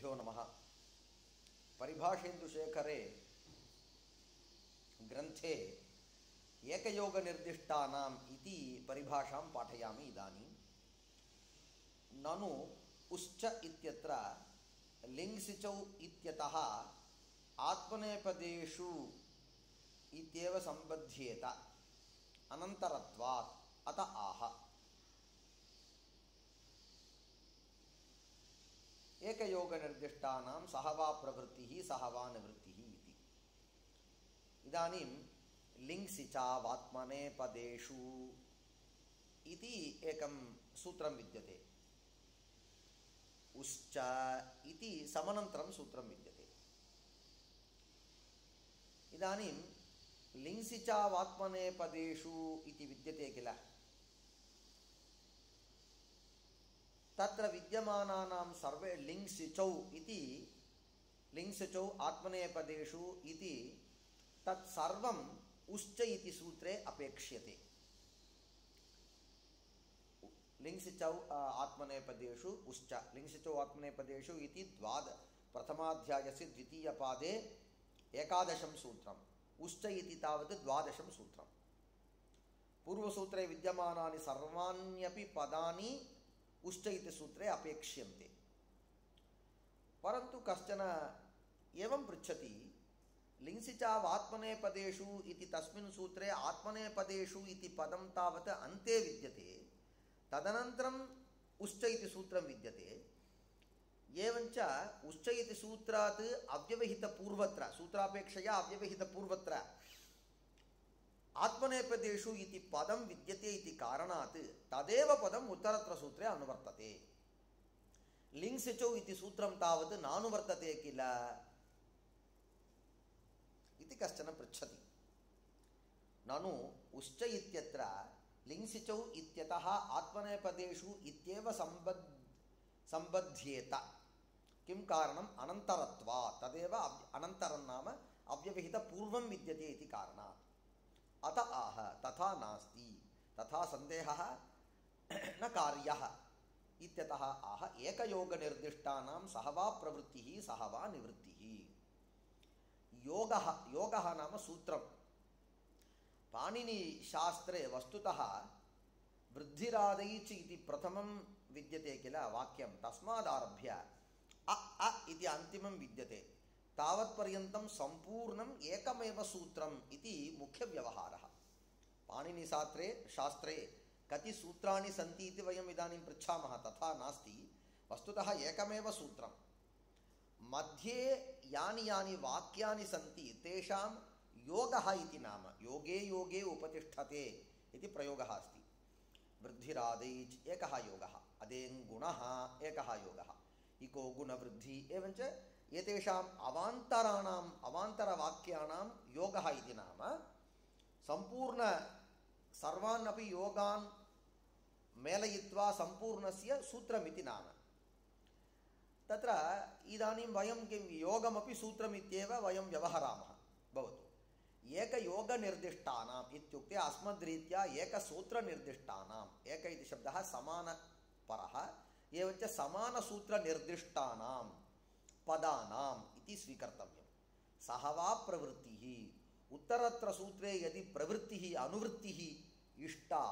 श्रीगुरुभ्यो नमः। परिभाषेन्दुशेखरे ग्रन्थे एकयोगनिर्दिष्टानाम् इति परिभाषां पाठयामि इदानीं। ननु उश्च इत्यत्र लिङ्सिचौ इत्यतः आत्मनेपदेषु इत्येव सम्बध्येत अनन्तरत्वात् अत आह। एकयोगनिर्दिष्टानां सह वा प्रवृत्तिः सह वा निवृत्तिः इति। इदानीं लिङ्सिचावात्मनेपदेषु इति एकं सूत्रं विद्यते। उश्च इति समनन्तरं सूत्रं विद्यते। इदानीं लिङ्सिचावात्मनेपदेषु इति विद्यते किल, तत्र विद्यमानानां सर्वे लिङ्सिचौ इति लिङ्सिचौ आत्मनेपदेषु इति तत्सर्वम् उश्च इति सूत्रे अपेक्ष्यते। लिङ्सिचौ आत्मनेपदेषु उश्च, लिङ्सिचौ आत्मनेपदेषु इति प्रथमाध्यायस्य द्वितीयपादे 11 सूत्रम्, उश्च इति तावत् 12 सूत्रम्। पूर्वसूत्रे विद्यमानानि सर्वाण्यपि पदानि उश्च इति सूत्रे अपेक्ष्यन्ते। परन्तु कश्चन एवं पृच्छति, लिङ्सिचावात्मनेपदेषु इति तस्मिन् सूत्रे आत्मनेपदेषु इति पदं तावत् अन्ते विद्यते, तदनन्तरम् उश्च इति सूत्रं विद्यते। एवञ्च उश्च इति सूत्रात् अव्यवहितपूर्वत्र, सूत्रापेक्षया अव्यवहितपूर्वत्र आत्मनेपदेषु इति पदं विद्यते इति कारणात् तदेव पदम् उत्तरत्र सूत्रे अनुवर्तते। लिङ्सिचौ इति सूत्रं तावत् नानुवर्तते किल इति कश्चन पृच्छति। ननु उश्च इत्यत्र लिङ्सिचौ इत्यतः आत्मनेपदेषु इत्येव सम्बध्येत। किं कारणम्? अनन्तरत्वात्। तदेव अनन्तरं नाम अव्यवहितपूर्वं विद्यते इति कारणात्। अत आह, तथा नास्ति, तथा सन्देहः न कार्यः इत्यतः आह एकयोगनिर्दिष्टानां सह वा प्रवृत्तिः सह वा निवृत्तिः। योगः नाम सूत्रं। पाणिनिशास्त्रे वस्तुतः वृद्धिरादैच् इति प्रथमं विद्यते किल वाक्यं, तस्मादारभ्य अ इति अन्तिमं विद्यते, तावत्पर्यन्तं सम्पूर्णम् एकमेव सूत्रम् इति मुख्यव्यवहारः। पाणिनिशास्त्रे कति सूत्राणि सन्ति इति वयम् इदानीं पृच्छामः, तथा नास्ति। वस्तुतः एकमेव सूत्रं। मध्ये यानि यानि वाक्यानि सन्ति तेषां योगः इति नाम, योगे योगे उपतिष्ठते इति प्रयोगः अस्ति। वृद्धिरादैच् एकः योगः, अदेङ्गुणः एकः योगः, इको गुणवृद्धि, एवञ्च एतेषाम् अवान्तरवाक्यानां योगः इति नाम सम्पूर्ण सर्वानपि योगान् मेलयित्वा सम्पूर्णस्य सूत्रमिति नाम। तत्र इदानीं वयं किं योगमपि सूत्रमित्येव वयं व्यवहरामः। भवतु एकयोगनिर्दिष्टानाम् इत्युक्ते अस्मद्रीत्या एकसूत्रनिर्दिष्टानाम्, एक इति शब्दः समानपरः, एवञ्च समानसूत्रनिर्दिष्टानां पदानाम् इति स्वीकर्तव्यं। सह वा प्रवृत्तिः, उत्तरत्र सूत्रे यदि प्रवृत्तिः अनुवृत्तिः इष्टा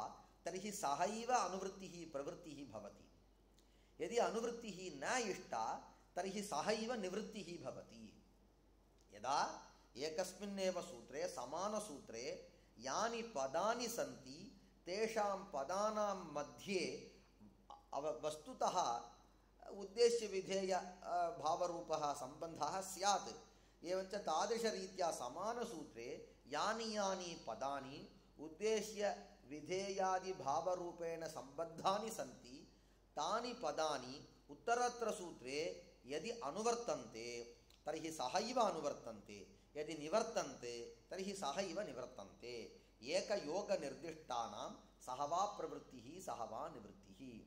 तर्हि सहैव अनुवृत्तिः प्रवृत्तिः भवति। यदि अनुवृत्तिः न इष्टा तर्हि सहैव निवृत्तिः भवति। यदा एकस्मिन्नेव सूत्रे समानसूत्रे यानि पदानि सन्ति तेषां पदानां मध्ये वस्तुतः उद्देश्यविधेय भावरूपः सम्बन्धः स्यात्। एवञ्च तादृशरीत्या समानसूत्रे यानि यानि पदानि उद्देश्यविधेयादिभावरूपेण सम्बद्धानि सन्ति तानि पदानि उत्तरत्र सूत्रे यदि अनुवर्तन्ते तर्हि सहैव अनुवर्तन्ते, यदि निवर्तन्ते तर्हि सहैव निवर्तन्ते। एकयोगनिर्दिष्टानां सह वा प्रवृत्तिः सह वा निवृत्तिः।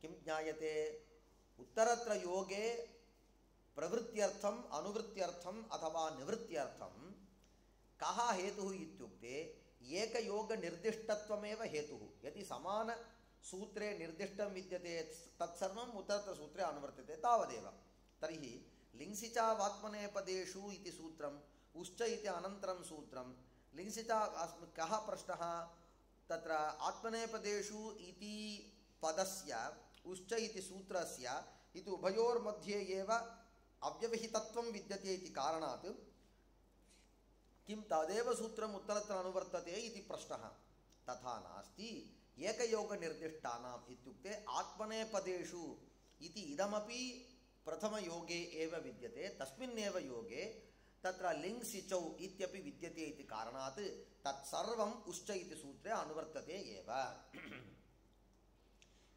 किं ज्ञायते? उत्तरत्र योगे प्रवृत्त्यर्थम् अनुवृत्त्यर्थम् अथवा निवृत्त्यर्थं कः हेतुः इत्युक्ते एकयोगनिर्दिष्टत्वमेव हेतुः। यदि समानसूत्रे निर्दिष्टं विद्यते तत्सर्वम् उत्तरत्रसूत्रे अनुवर्तते तावदेव। तर्हि लिङ्सिचावात्मनेपदेषु इति सूत्रम्, उश्च इति अनन्तरं सूत्रं। लिङ्सिचा कः प्रश्नः? तत्र आत्मनेपदेषु इति पदस्य उश्च इति सूत्रस्य इति उभयोर्मध्ये एव अव्यवहितत्वं विद्यते इति कारणात् किं तदेव सूत्रम् उत्तरत्र अनुवर्तते इति प्रश्नः। तथा नास्ति। एकयोगनिर्दिष्टानाम् इत्युक्ते आत्मनेपदेषु इति इदमपि प्रथमयोगे एव विद्यते। तस्मिन्नेव योगे तत्र लिङ् सिचौ इत्यपि विद्यते इति कारणात् तत्सर्वम् उश्च इति सूत्रे अनुवर्तते एव।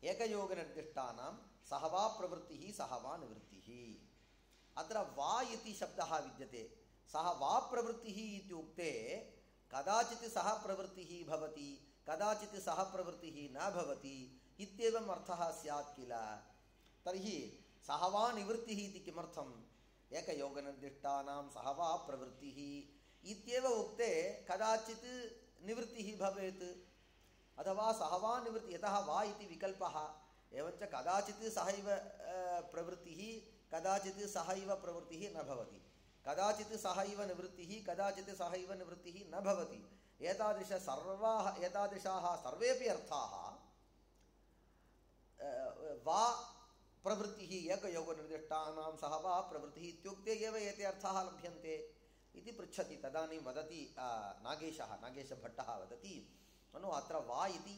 एकयोगनिर्दिष्टानां सह वा प्रवृत्तिः सह वा निवृत्तिः। अत्र वा इति शब्दः विद्यते। सह वा प्रवृत्तिः इत्युक्ते कदाचित् सह प्रवृत्तिः भवति, कदाचित् सह प्रवृत्तिः न भवति इत्येवम् अर्थः स्यात् किल। तर्हि सह वा निवृत्तिः इति किमर्थम्? एकयोगनिर्दिष्टानां सह वा प्रवृत्तिः इत्येव उक्ते कदाचित् निवृत्तिः भवेत् अथवा सह वा निवृत्तिः, यतः वा इति विकल्पः। एवञ्च कदाचित् सहैव प्रवृत्तिः, कदाचित् सहैव प्रवृत्तिः न भवति, कदाचित् सहैव निवृत्तिः, कदाचित् सहैव निवृत्तिः न भवति। एतादृशाः सर्वेपि अर्थाः वा प्रवृत्तिः, एकयोगनिर्दिष्टानां सह वा प्रवृत्तिः इत्युक्ते एव एते अर्थाः लभ्यन्ते इति पृच्छति। तदानीं वदति नागेशभट्टः वदति, ननु अत्र वा इति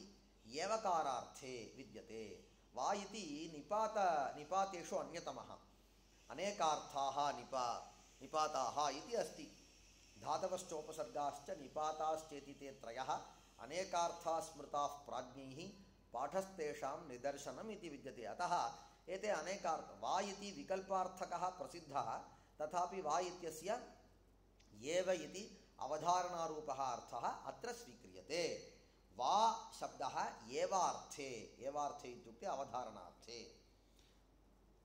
एवकारार्थे विद्यते। वा इति निपातेषु अन्यतमः। अनेकार्थाः निपाताः इति अस्ति। धातवश्चोपसर्गाश्च निपाताश्चेति ते त्रयः अनेकार्थाः स्मृताः प्राज्ञैः पाठस्तेषां निदर्शनम् इति विद्यते। अतः एते अनेकार्थ। वा इति विकल्पार्थकः प्रसिद्धः, तथापि वा इत्यस्य एव इति अवधारणारूपः अर्थः अत्र स्वीक्रियते। वा शब्दः एवार्थे इत्युक्ते अवधारणार्थे।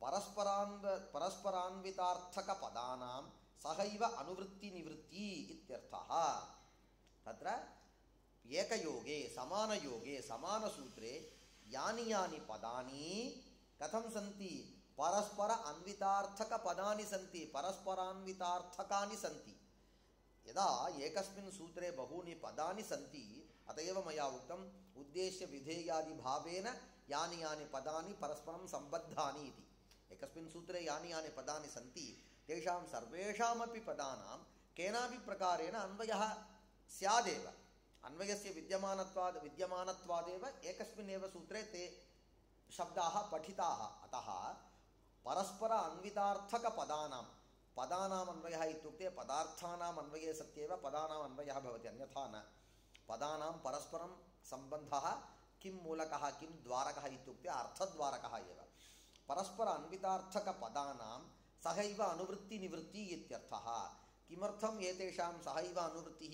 परस्परान्वितार्थकपदानां सहैव अनुवृत्तिनिवृत्ति इत्यर्थः। तत्र एकयोगे समानयोगे समानसूत्रे यानि यानि पदानि कथं सन्ति? परस्पर अन्वितार्थकपदानि सन्ति, परस्परान्वितार्थकानि सन्ति। यदा एकस्मिन् सूत्रे बहूनि पदानि सन्ति, अत एव मया उक्तम् उद्देश्य विधेयादिभावेन यानि यानि पदानि परस्परं सम्बद्धानि इति। एकस्मिन् सूत्रे यानि यानि पदानि सन्ति तेषां सर्वेषामपि पदानां केनापि प्रकारेण अन्वयः स्यादेव। अन्वयस्य विद्यमानत्वादेव एकस्मिन्नेव सूत्रे ते शब्दाः पठिताः। अतः परस्पर अन्वितार्थकपदानाम् अन्वयः इत्युक्ते पदार्थानाम् अन्वये सत्येव पदानाम् अन्वयः भवति, अन्यथा न। पदानां परस्परं सम्बन्धः किं मूलकः किं द्वारकः इत्युक्ते अर्थद्वारकः एव। परस्पर अन्वितार्थकपदानां सहैव अनुवृत्तिनिवृत्ति इत्यर्थः। किमर्थम् एतेषां सहैव अनुवृत्तिः,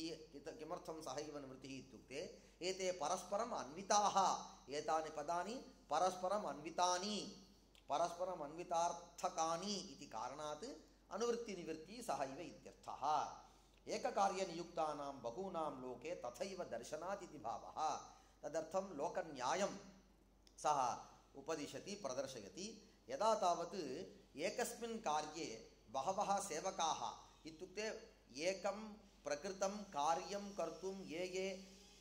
किमर्थं सहैव निवृत्तिः इत्युक्ते एते परस्परम् अन्विताः। एतानि पदानि परस्परम् अन्वितानि, परस्परम् अन्वितार्थकानि इति कारणात् अनुवृत्तिनिवृत्ति सहैव इत्यर्थः। एककार्यनियुक्तानां बहूनां लोके तथैव दर्शनात् इति भावः। तदर्थं लोकन्यायं सः उपदिशति, प्रदर्शयति। यदा तावत् एकस्मिन् कार्ये बहवः सेवकाः इत्युक्ते एकं प्रकृतं कार्यं कर्तुं ये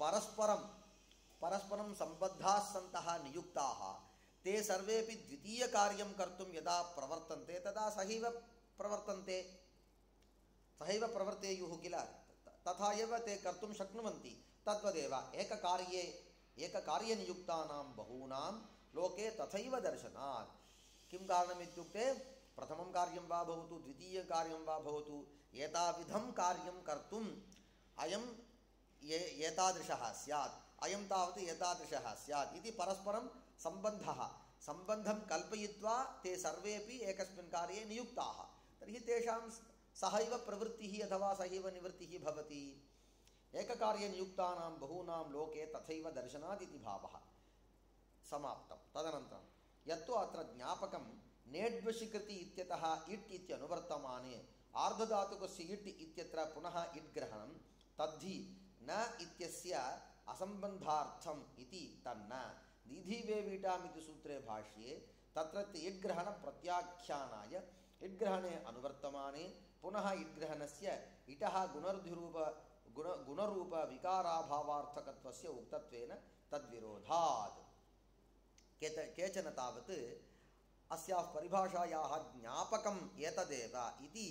परस्परं सम्बद्धाः सन्तः नियुक्ताः, ते सर्वेपि द्वितीयकार्यं कर्तुं यदा प्रवर्तन्ते तदा सहैव प्रवर्तेयुः किल। तथा एव ते कर्तुं शक्नुवन्ति। तद्वदेव एककार्यनियुक्तानां बहूनां लोके तथैव दर्शनात्। किं कारणम् इत्युक्ते प्रथमं कार्यं वा भवतु द्वितीयं कार्यं वा भवतु, एताविधं कार्यं कर्तुम् अयं एतादृशः स्यात्, अयं तावत् एतादृशः स्यात् इति परस्परं सम्बन्धं कल्पयित्वा ते सर्वेपि एकस्मिन् कार्ये नियुक्ताः। तर्हि तेषां सहैव प्रवृत्तिः अथवा सहैव निवृत्तिः भवति। एककार्यनियुक्तानां बहूनां लोके तथैव दर्शनात् इति भावः समाप्तं। तदनन्तरं यत्तु अत्र ज्ञापकं नेड्वशिकृति इत्यतः इट् इत्यनुवर्तमाने आर्धधातुकस्य इट् इत्यत्र पुनः इट् ग्रहणं तद्धि न इत्यस्य असम्बन्धार्थम् इति तन्न दीधिवे वीटाम् इति सूत्रे भाष्ये तत्र इट् ग्रहणप्रत्याख्यानाय इड्ग्रहणे अनुवर्तमाने पुनः इड्ग्रहणस्य इटः गुणरूप विकाराभावार्थकत्वस्य उक्तत्वेन तद्विरोधात्। केचन तावत् अस्याः परिभाषायाः ज्ञापकम् एतदेव इति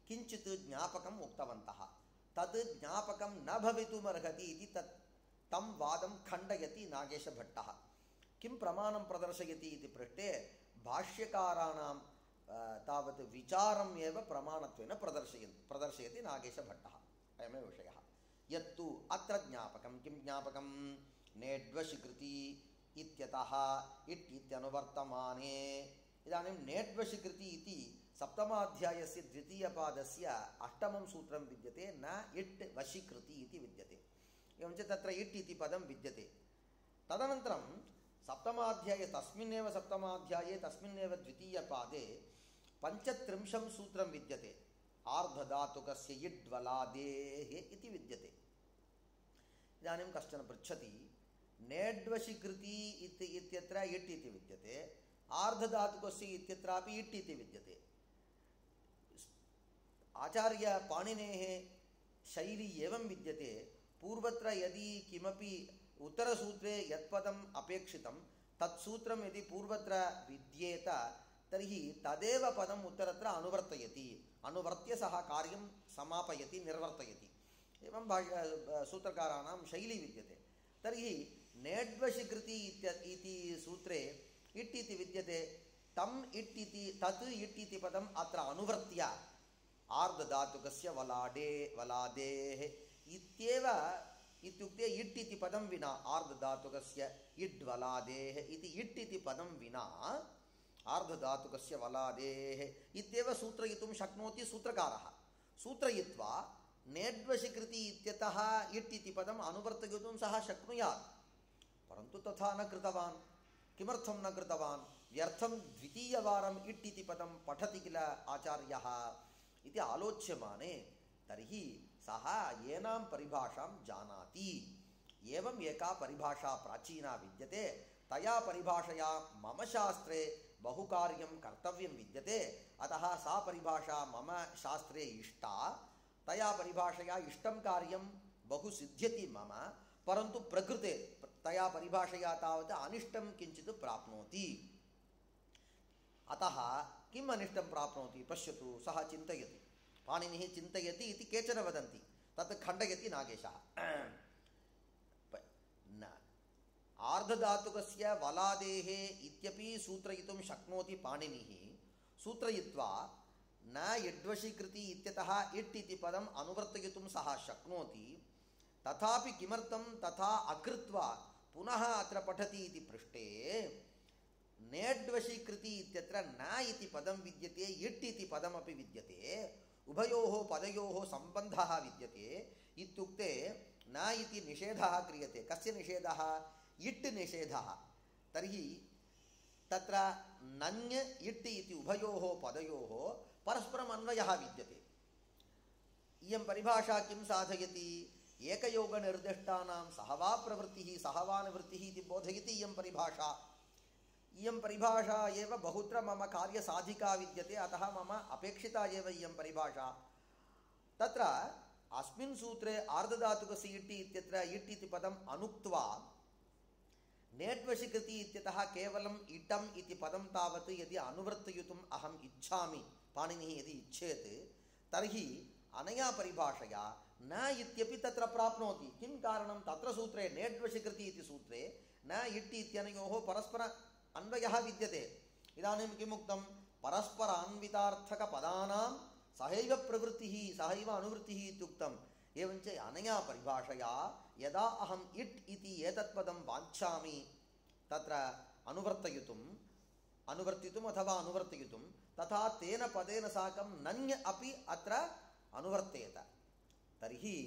किञ्चित् ज्ञापकम् उक्तवन्तः। तद् ज्ञापकं न भवितुमर्हति इति तं वादं खण्डयति नागेशभट्टः। किं प्रमाणं प्रदर्शयति इति पृष्टे भाष्यकाराणां तावत् विचारम् एव प्रमाणत्वेन प्रदर्शयति नागेशभट्टः। अयमेव विषयः। यत्तु अत्र ज्ञापकं किं ज्ञापकं नेड्वशिकृति इत्यतः इट् इत्यनुवर्तमाने। इदानीं नेड्वशिकृति इति सप्तमाध्यायस्य द्वितीयपादस्य अष्टमं सूत्रं विद्यते। न इट् वशीकृति इति विद्यते। एवञ्च तत्र इट् इति पदं विद्यते। तदनन्तरं सप्तमाध्याये तस्मिन्नेव द्वितीयपादे 35 सूत्रं विद्यते। आर्धधातुकस्य इड्वलादेः इति विद्यते। इदानीं कश्चन पृच्छति नेड्वशिकृति इत्यत्र इट् इति विद्यते, आर्धधातुकस्य इत्यत्रापि इट् इति विद्यते। आचार्य पाणिनेः शैली एवं विद्यते। पूर्वत्र यदि किमपि उत्तरसूत्रे यत्पदम् अपेक्षितं तत्सूत्रं यदि पूर्वत्र विद्येत तर्हि तदेव पदम् उत्तरत्र अनुवर्त्य सः कार्यं समापयति, निर्वर्तयति। एवं सूत्रकाराणां शैली विद्यते। तर्हि नेड्वशिकृति इति सूत्रे इट् इति विद्यते। तत् इट् इति पदम् अत्र अनुवर्त्य आर्धधातुकस्य वलादेः इत्येव इत्युक्ते इट् इति पदं विना आर्धधातुकस्य इड्वलादेः इति इट् इति पदं विना आर्धधातुकस्य वलादेः इत्येव सूत्रयितुं शक्नोति सूत्रकारः। सूत्रयित्वा नेड्वशिकृति इत्यतः इट् इति पदम् अनुवर्तयितुं सः शक्नुयात्, परन्तु तथा न कृतवान्। किमर्थं न कृतवान्? व्यर्थं द्वितीयवारम् इट् इति पदं पठति किल आचार्यः इति आलोच्यमाने। तर्हि सः येनां परिभाषां जानाति। एवम् एका परिभाषा प्राचीना विद्यते। तया परिभाषया मम शास्त्रे बहुकार्यं कर्तव्यं विद्यते। अतः सा परिभाषा मम शास्त्रे इष्टा। तया परिभाषया इष्टं कार्यं बहु सिद्ध्यति मम, परन्तु प्रकृते तया परिभाषया तावत् अनिष्टं किञ्चित् प्राप्नोति। अतः किम् अनिष्टं प्राप्नोति? पश्यतु, सः चिन्तयति, पाणिनिः चिन्तयति इति केचन वदन्ति। तत् खण्डयति नागेशः। आर्धधातुकस्य वलादेः इत्यपि सूत्रयितुं शक्नोति पाणिनिः। सूत्रयित्वा न इड्वशीकृति इत्यतः इट् इति पदम् अनुवर्तयितुं सः शक्नोति। तथापि किमर्थं तथा अकृत्वा पुनः अत्र पठति इति पृष्टे नेड्वशीकृति इत्यत्र न इति पदं विद्यते, इट् इति पदमपि विद्यते। उभयोः पदयोः सम्बन्धः विद्यते। इत्युक्ते न इति निषेधः क्रियते। कस्य निषेधः? इट् निषेधः। तर्हि तत्र नञ् इट् इति उभयोः पदयोः परस्परम् अन्वयः विद्यते। इयं परिभाषा किं साधयति? एकयोगनिर्दिष्टानां सहवा प्रवृत्तिः सहवा निवृत्तिः इति बोधयति इयं परिभाषा। इयं परिभाषा एव बहुत्र मम कार्यसाधिका विद्यते। अतः मम अपेक्षिता एव इयं परिभाषा। तत्र अस्मिन् सूत्रे आर्धधातुकस्य इट् इत्यत्र इट् इति पदम् अनुक्त्वा नेड्वशिकृति इत्यतः केवलम् इटम् इति पदं तावत् यदि अनुवर्तयितुम् अहम् इच्छामि, पाणिनिः यदि इच्छेत्, तर्हि अनया परिभाषया न इत्यपि तत्र प्राप्नोति। किं कारणं? तत्र सूत्रे नेड्वशिकृति इति सूत्रे न इट् इत्यनयोः परस्पर अन्वयः विद्यते। इदानीं किमुक्तं? परस्पर अन्वितार्थकपदानां सहैव प्रवृत्तिः सहैव अनुवृत्तिः इत्युक्तम्। एवञ्च अनया परिभाषया यदा अहम् इट् इति एतत् पदं वाञ्छामि तत्र अनुवर्तितुम् अथवा अनुवर्तयितुं, तथा तेन पदेन साकं नञ् अपि अत्र अनुवर्तेत। तर्हि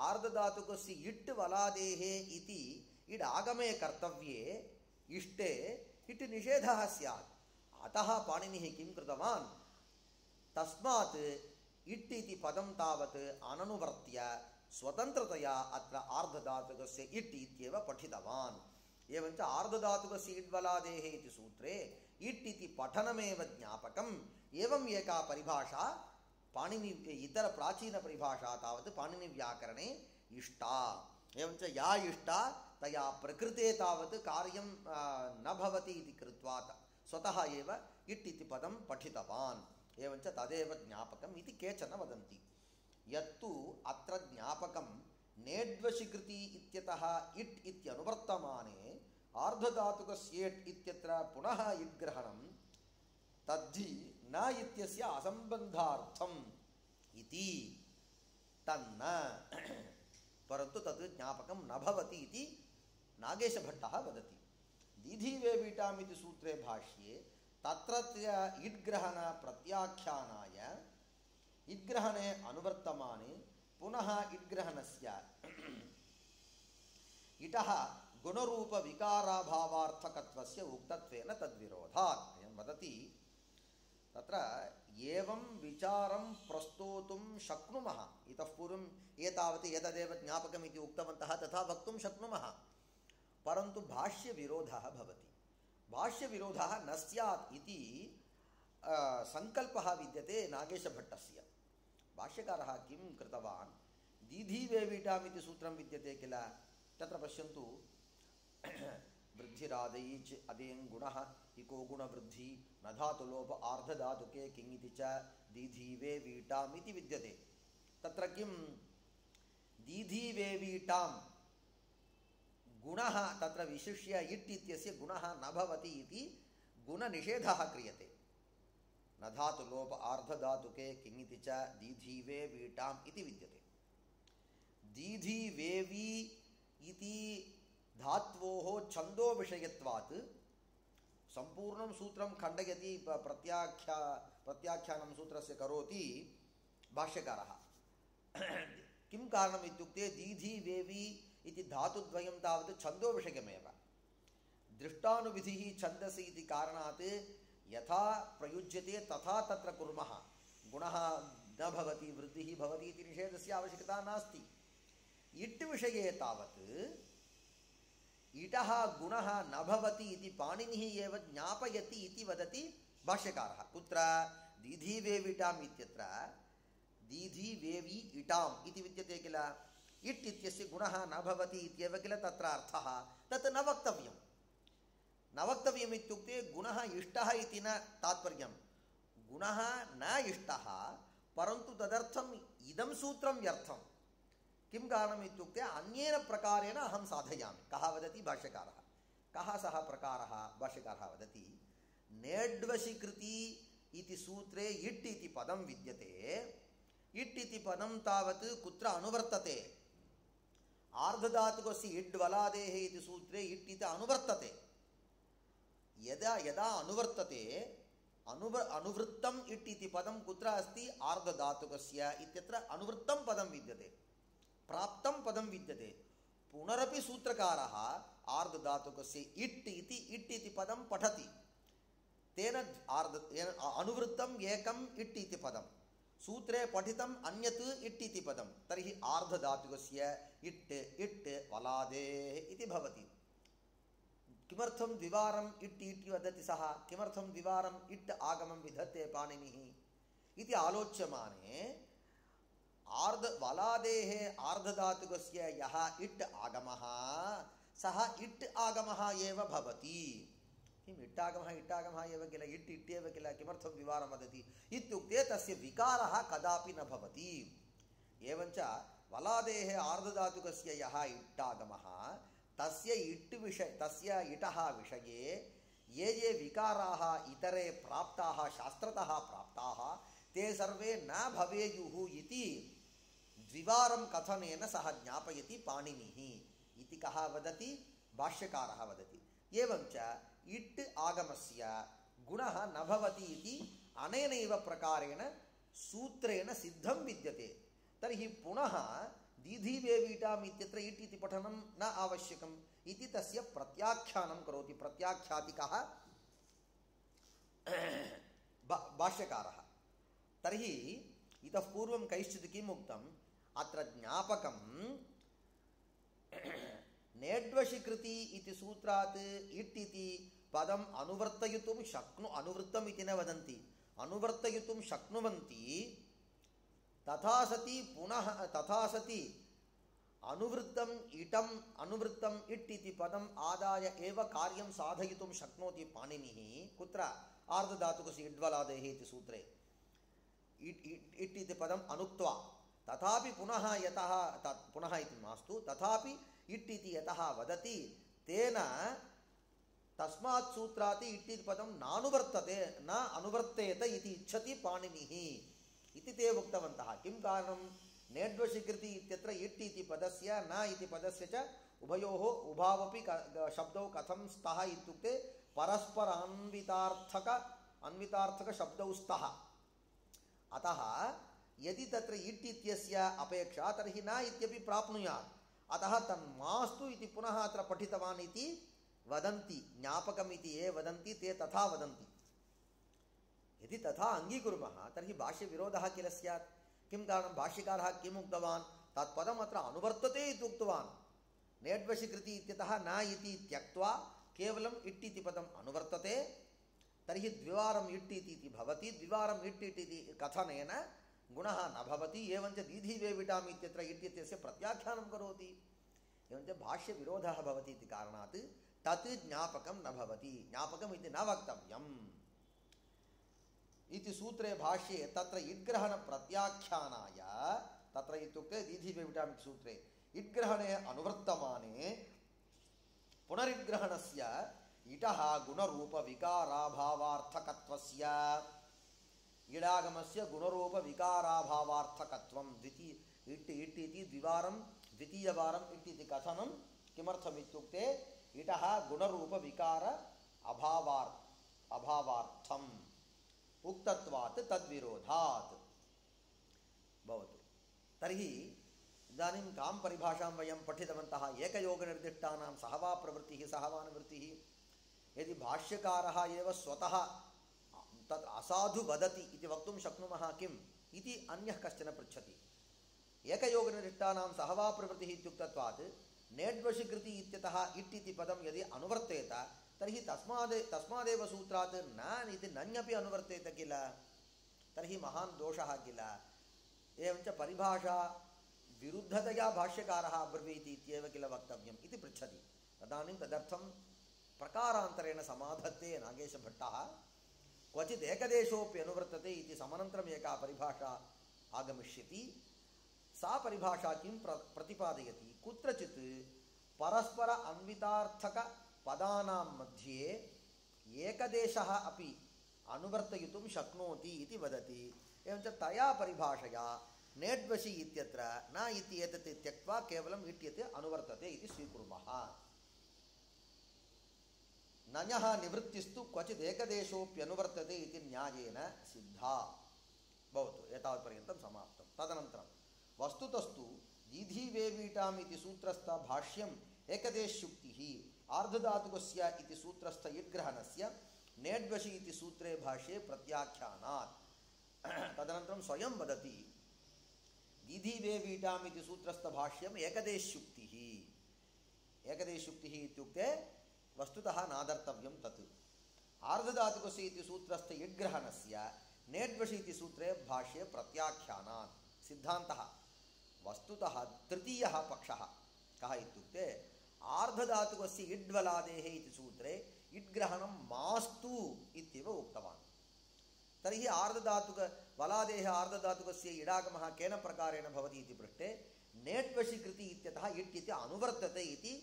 आर्धधातुकस्य इट् वलादेः इति इड् आगमे कर्तव्ये इष्टे इट् निषेधः स्यात्। अतः पाणिनिः किं कृतवान्? तस्मात् इट् इति पदं तावत् अननुवर्त्य स्वतन्त्रतया अत्र आर्धधातुकस्य इट् इत्येव पठितवान्। एवञ्च आर्धधातुकस्य इड्वलादेः इति सूत्रे इट् इति पठनमेव ज्ञापकम्। एवम् एका परिभाषा पाणिनि इतरप्राचीनपरिभाषा तावत् पाणिनिव्याकरणे इष्टा। एवञ्च या इष्टा तया प्रकृते तावत् कार्यं न भवति इति कृत्वा स्वतः एव इट् इति पदं पठितवान्। एवञ्च तदेव ज्ञापकम् इति केचन वदन्ति। यत्तु अत्र ज्ञापकं नेड्वशिकृति इत्यतः इट् इत्यनुवर्तमाने आर्धधातुकस्येट् इत्यत्र पुनः इट् ग्रहणं तद्धि न इत्यस्य असम्बन्धार्थम् इति तन्न, परन्तु तद् ज्ञापकं न भवति इति नागेशभट्टः वदति। दीधीवेवीटाम् इति सूत्रे भाष्ये तत्रत्य इड्ग्रहण प्रत्याख्यानाय इड्ग्रहणे अनुवर्तमाने पुनः इड्ग्रहणस्य इटः गुणरूपविकाराभावार्थकत्वस्य उक्तत्वेन तद्विरोधात्। अयं वदति तत्र एवं विचारं प्रस्तोतुं शक्नुमः। इतः पूर्वम् एतावत् एतदेव ज्ञापकम् इति उक्तवन्तः तथा वक्तुं शक्नुमः, परन्तु भाष्यविरोधः भवति। भाष्यविरोधः न स्यात् इति सङ्कल्पः विद्यते नागेशभट्टस्य। भाष्यकारः किं कृतवान्, दीधीवेवीटाम् इति सूत्रं विद्यते किल, तत्र पश्यन्तु वृद्धिरादैच् अदेङ् गुणः इको गुणवृद्धि न धातुलोप आर्धधातुके किङ् इति च दीधीवेवीटाम् इति विद्यते। तत्र किं दीधीवेवीटां गुणः तत्र विशिष्य इट् इत्यस्य गुणः न भवति इति गुणनिषेधः क्रियते। न धातुलोप आर्धधातुके किङ् इति च दीधीवेवीटाम् इति विद्यते। दीधीवेवी इति धात्वोः छन्दो विषयत्वात् सम्पूर्णं सूत्रं खण्डयति, प्रत्याख्यानं सूत्रस्य करोति भाष्यकारः। किं कारणम् इत्युक्ते दीधीवेवी इति धातुद्वयं तावत् छन्दो विषयमेव। दृष्टानुविधिः छन्दसि इति कारणात् यथा प्रयुज्यते तथा तत्र कुर्मः। गुणः न भवति वृद्धिः भवति इति निषेधस्य आवश्यकता नास्ति। इट् विषये तावत् इटः गुणः न भवति इति पाणिनिः एव ज्ञापयति इति वदति भाष्यकारः। कुत्र दीधीवेवीटाम् इत्यत्र दीधीवेवी इटाम् इति विद्यते किल, इट् इत्यस्य गुणः न भवति इत्येव किल तत्र अर्थः। तत् न वक्तव्यं। न वक्तव्यम् इत्युक्ते गुणः इष्टः इति न तात्पर्यं। गुणः न इष्टः, परन्तु तदर्थम् इदं सूत्रं व्यर्थं। किं कारणम् इत्युक्ते अन्येन प्रकारेण अहं साधयामि। कः वदति भाष्यकारः। कः सः प्रकारः? भाष्यकारः वदति नेड्वशिकृति इति सूत्रे इट् इति पदं विद्यते। इट् इति पदं तावत् कुत्र अनुवर्तते? आर्धधातुकस्य इड् वलादेः इति सूत्रे इट् इति अनुवर्तते। यदा यदा अनुवर्तते अनुवृत्तम् इट् इति पदं कुत्र अस्ति? आर्धधातुकस्य इत्यत्र अनुवृत्तं पदं विद्यते, प्राप्तं पदं विद्यते। पुनरपि सूत्रकारः आर्धधातुकस्य इट् इति पदं पठति। तेन अनुवृत्तम् एकम् इट् इति पदं, सूत्रे पठितम् अन्यत् इट् इति पदं। तर्हि आर्धधातुकस्य इट् वलादेः इति भवति। किमर्थं द्विवारम् इट् वदति सः? किमर्थं द्विवारम् इट् आगमं विधत्ते पाणिनिः इति आलोच्यमाने वलादेः आर्धधातुकस्य यः इट् आगमः सः इट् आगमः एव भवति। किम् इट्टागमः एव किल, इट् इट्टेव किल, किमर्थं द्विवारं वदति इत्युक्ते तस्य विकारः कदापि न भवति। एवञ्च वलादेः आर्धधातुकस्य यः इट्टागमः तस्य इटः विषये ये विकाराः इतरे प्राप्ताः, शास्त्रतः प्राप्ताः, ते सर्वे न भवेयुः इति द्विवारं कथनेन सः ज्ञापयति पाणिनिः इति कः वदति? भाष्यकारः वदति। एवञ्च इट् आगमस्य गुणः न भवति इति अनेनैव प्रकारेण सूत्रेण सिद्धं विद्यते। तर्हि पुनः दीधीवेवीटाम् इत्यत्र इट् इति पठनं न आवश्यकम् इति तस्य प्रत्याख्यानं करोति। प्रत्याख्यातिकः भाष्यकारः। तर्हि इतः पूर्वं कैश्चित् किम् उक्तम्? अत्र ज्ञापकं नेड्वशिकृति इति सूत्रात् इट् इति पदम् अनुवर्तयितुं अनुवृत्तम् इति न वदन्ति, अनुवर्तयितुं शक्नुवन्ति। तथा सति अनुवृत्तम् इट् इति पदम् आदाय एव कार्यं साधयितुं शक्नोति पाणिनिः। कुत्र? आर्धधातुकस्य इड्वलादेः इति सूत्रे इट् इति पदम् अनुक्त्वा, तथापि पुनः इति मास्तु, तथापि इट् इति यतः वदति तेन तस्मात् सूत्रात् इट् इति पदं न अनुवर्तेत इति इच्छति पाणिनिः इति ते उक्तवन्तः। किं कारणं? नेड्वशिकृति इत्यत्र इट् इति पदस्य न इति पदस्य च उभावपि शब्दौ कथं स्तः इत्युक्ते परस्पर अन्वितार्थक शब्दौ स्तः। अतः यदि तत्र इट् इत्यस्य अपेक्षा तर्हि न इत्यपि प्राप्नुयात्। अतः तन्मास्तु इति पुनः अत्र पठितवान् इति वदन्ति, ज्ञापकमिति ये वदन्ति ते तथा वदन्ति। यदि तथा अङ्गीकुर्मः तर्हि भाष्यविरोधः किल स्यात्? किं कारणं? भाष्यकारः किम् उक्तवान्? तत्पदम् अत्र अनुवर्तते इति उक्तवान्। नेड्वशिकृति इत्यतः न इति त्यक्त्वा केवलम् इट् इति पदम् अनुवर्तते, तर्हि द्विवारम् इट् इति भवति। द्विवारम् इट् इति कथनेन गुणः न भवति। एवञ्च दीधीवेविटाम् इत्यत्र इट् इत्यस्य प्रत्याख्यानं करोति। एवञ्च भाष्यविरोधः भवति इति कारणात् तत् ज्ञापकं न भवति, ज्ञापकम् इति न वक्तव्यम् इति सूत्रे भाष्ये तत्र इड्ग्रहण प्रत्याख्यानाय, तत्र इत्युक्ते दीधीवेविटाम् सूत्रे इड्ग्रहणे अनुवर्तमाने पुनरिड्ग्रहणस्य इटः गुणरूपविकाराभावार्थकत्वस्य, इडागमस्य गुणरूपविकाराभावार्थकत्वं इट् इति द्वितीयवारम् इट् इति कथनं किमर्थम् इत्युक्ते इटः गुणरूपविकार अभावार्थम् उक्तत्वात् तद्विरोधात् भवतु। तर्हि इदानीं कां परिभाषां वयं पठितवन्तः? एकयोगनिर्दिष्टानां सहवा प्रवृत्तिः सहवानुवृत्तिः। यदि भाष्यकारः एव स्वतः तत् असाधु वदति इति वक्तुं शक्नुमः किम् इति अन्यः कश्चन पृच्छति। एकयोगनिर्दिष्टानां सहवा प्रवृत्तिः इत्युक्तत्वात् नेड्वशिकृति इत्यतः इट् इति पदं यदि अनुवर्तेत तर्हि तस्मादेव सूत्रात् न इति नन्यपि अनुवर्तेत किल, तर्हि महान् दोषः किल। एवञ्च परिभाषा विरुद्धतया भाष्यकारः अब्रवीति इत्येव किल वक्तव्यम् इति पृच्छति। तदानीं तदर्थं प्रकारान्तरेण समाधत्ते नागेशभट्टः। क्वचित् एकदेशोऽपि अनुवर्तते इति समनन्तरम् एका परिभाषा आगमिष्यति। सा परिभाषा किं प्रतिपादयति? कुत्रचित् परस्पर अन्वितार्थक पदानां मध्ये एकदेशः अपि अनुवर्तयितुं शक्नोति इति वदति। एवञ्च तया परिभाषया नेड्वशि इत्यत्र न इति एतत् त्यक्त्वा केवलम् इट् इति अनुवर्तते इति स्वीकुर्मः। नञः निवृत्तिस्तु क्वचित् एकदेशोऽप्यनुवर्तते इति न्यायेन सिद्धा। भवतु, एतावत्पर्यन्तं समाप्तं। तदनन्तरं वस्तुतस्तु दीधीवेवीटाम् इति सूत्रस्थ भाष्यम् एकदेशयुक्तिः आर्धधातुकस्य इति सूत्रस्थ इड्ग्रहणस्य नेड्वशि इति सूत्रे भाष्ये प्रत्याख्यानात्। तदनन्तरं स्वयं वदति दीधीवेवीटाम् इति सूत्रस्थ भाष्यम् एकदेशयुक्तिः। एकदेशयुक्तिः इत्युक्ते वस्तुतः नादर्तव्यं तत्। आर्धधातुकस्य इति सूत्रस्थ इड्ग्रहणस्य नेड्वशि इति सूत्रे भाष्ये प्रत्याख्यानात्। सिद्धान्तः वस्तुतः तृतीयः पक्षः कः इत्युक्ते आर्धधातुकस्य इड्वलादेः इति सूत्रे इड्ग्रहणं मास्तु इत्येव उक्तवान्। तर्हि वलादेः आर्धधातुकस्य इडागमः केन प्रकारेण भवति इति पृष्टे नेट्वशिकृति इत्यतः इट् इति अनुवर्तते इति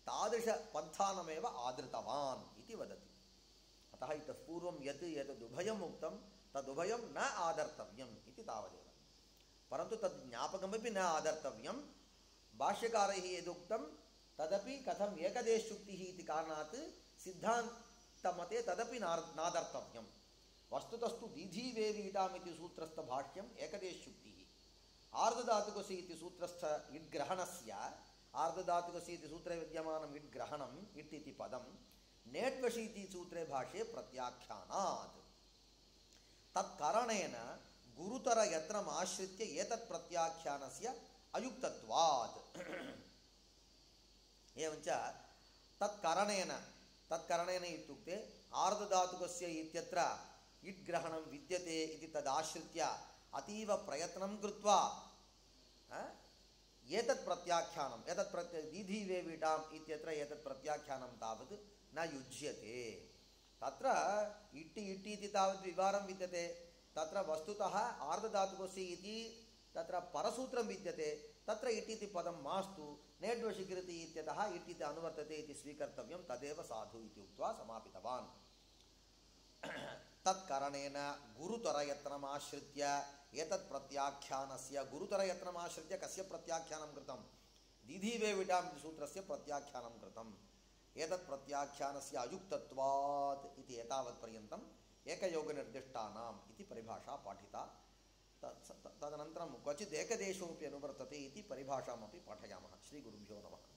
तादृशपन्थानमेव आदृतवान् इति वदति। अतः इतः पूर्वं यत् एतदुभयम् उक्तं तदुभयं न आदर्तव्यम् इति तावदेव। परन्तु तद् ज्ञापकमपि न आदर्तव्यं। भाष्यकारैः यदुक्तं तदपि कथम् एकदेशयुक्तिः इति कारणात् सिद्धान्तमते तदपि नादर्तव्यं। वस्तुतस्तु दीधीवेवीटाम् इति सूत्रस्थ भाष्यम् एकदेशयुक्तिः। आर्धधातुकस्य इति सूत्रस्थ इड्ग्रहणस्य आर्धधातुकस्य इति सूत्रे विद्यमानम् इड्ग्रहणम् इट् इति पदं नेट्वशि इति सूत्रे भाष्ये प्रत्याख्यानात्। तत्करणेन गुरुतरयत्नम् आश्रित्य एतत् प्रत्याख्यानस्य अयुक्तत्वात्। एवञ्च तत्करणेन इत्युक्ते आर्धधातुकस्य इत्यत्र इट् ग्रहणं विद्यते इति तदाश्रित्य अतीव प्रयत्नं कृत्वा एतत् प्रत्याख्यानं दीधीवेविटाम् इत्यत्र एतत् प्रत्याख्यानं तावत् न युज्यते। तत्र इट्टि इति तावत् विवरं विद्यते, तत्र वस्तुतः आर्धधातुकस्य इति तत्र परसूत्रं विद्यते, तत्र इट् इति पदं मास्तु, नेड्वशिकृति इत्यतः इट् इति अनुवर्तते इति स्वीकर्तव्यं, तदेव साधु इति उक्त्वा समापितवान्। तत्करणेन गुरुतरयत्नमाश्रित्य एतत् प्रत्याख्यानस्य गुरुतरयत्नमाश्रित्य कस्य प्रत्याख्यानं कृतं? दीधीवेविटाम् इति सूत्रस्य प्रत्याख्यानं कृतम्। एतत् प्रत्याख्यानस्य अयुक्तत्वात् इति एतावत्पर्यन्तम् एकयोगनिर्दिष्टानाम् इति परिभाषा पाठिता। तदनन्तरं क्वचित् एकदेशोऽपि अनुवर्तते इति परिभाषामपि पाठयामः। श्रीगुरुभ्यो नमः।